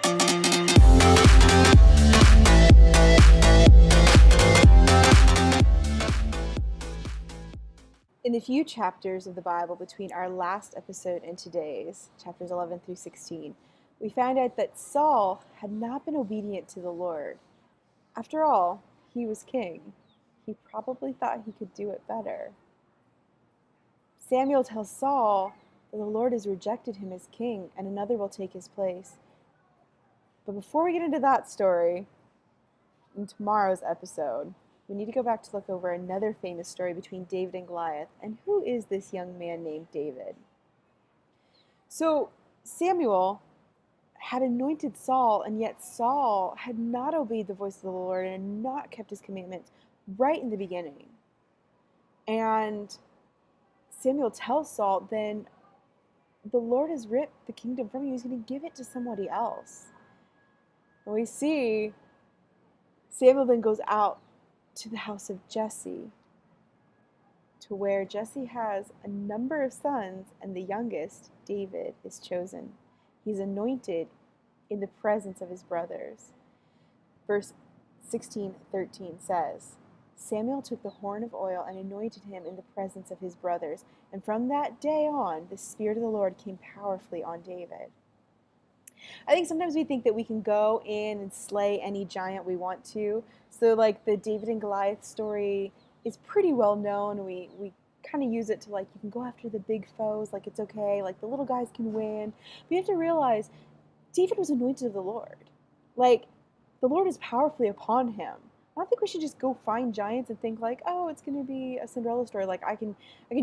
In the few chapters of the Bible between our last episode and today's, chapters 11 through 16, we find out that Saul had not been obedient to the Lord. After all, he was king. He probably thought he could do it better. Samuel tells Saul that the Lord has rejected him as king and another will take his place. But before we get into that story, in tomorrow's episode, we need to go back to look over another famous story between David and Goliath. And who is this young man named David? So Samuel had anointed Saul, and yet Saul had not obeyed the voice of the Lord and not kept his commandments right in the beginning. And Samuel tells Saul, then the Lord has ripped the kingdom from you. He's going to give it to somebody else. And we see Samuel then goes out to the house of Jesse, to where Jesse has a number of sons, and the youngest, David, is chosen. He's anointed in the presence of his brothers. Verse 16:13 says, Samuel took the horn of oil and anointed him in the presence of his brothers, and from that day on, the Spirit of the Lord came powerfully on David. I think sometimes we think that we can go in and slay any giant we want to. So like the David and Goliath story is pretty well known. We kind of use it to like, you can go after the big foes, like it's okay, like the little guys can win. But you have to realize David was anointed of the Lord. Like the Lord is powerfully upon him. I don't think we should just go find giants and think like, oh, it's going to be a Cinderella story. Like I can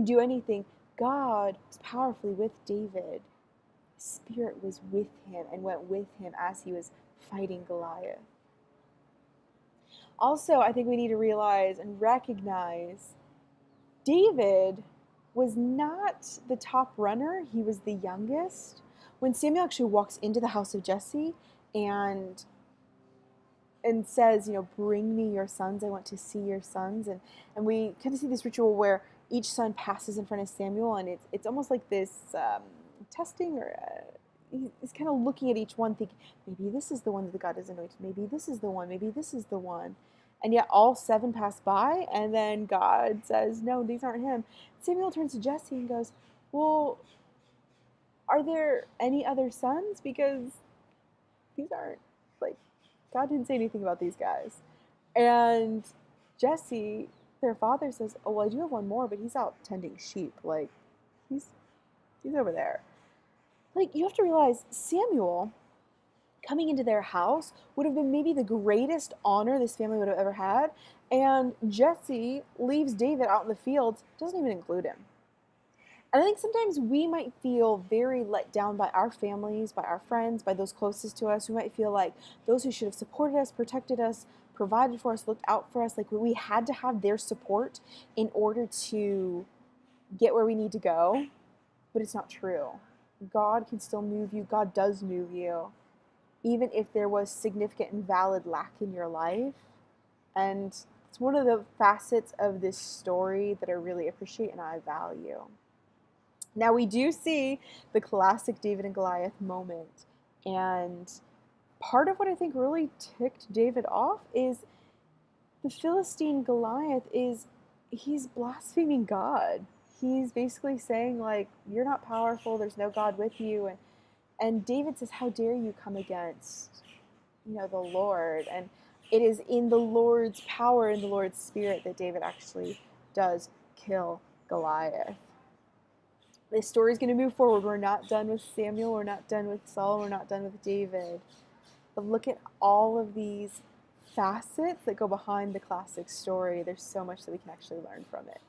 do anything. God was powerfully with David. Spirit was with him and went with him as he was fighting Goliath. Also, I think we need to realize and recognize David was not the top runner. He was the youngest. When Samuel actually walks into the house of Jesse and says, bring me your sons. I want to see your sons. And we kind of see this ritual where each son passes in front of Samuel, and it's almost like this testing, or he's kind of looking at each one thinking, maybe this is the one that God has anointed, maybe this is the one, maybe this is the one. And yet all 7 pass by, and then God says, no, these aren't him. Samuel turns to Jesse and goes, well, are there any other sons? Because these aren't, like, God didn't say anything about these guys. And Jesse, their father, says, oh, well, I do have one more, but he's out tending sheep. Like, he's over there. Like, you have to realize Samuel coming into their house would have been maybe the greatest honor this family would have ever had. And Jesse leaves David out in the fields, doesn't even include him. And I think sometimes we might feel very let down by our families, by our friends, by those closest to us. We might feel like those who should have supported us, protected us, provided for us, looked out for us, like we had to have their support in order to get where we need to go. But it's not true. God can still move you. God does move you, even if there was significant and valid lack in your life. And it's one of the facets of this story that I really appreciate and I value. Now, we do see the classic David and Goliath moment. And part of what I think really ticked David off is the Philistine Goliath he's blaspheming God. He's basically saying, like, you're not powerful, there's no God with you. And David says, how dare you come against, the Lord? And it is in the Lord's power, in the Lord's Spirit, that David actually does kill Goliath. This story is going to move forward. We're not done with Samuel, we're not done with Saul, we're not done with David. But look at all of these facets that go behind the classic story. There's so much that we can actually learn from it.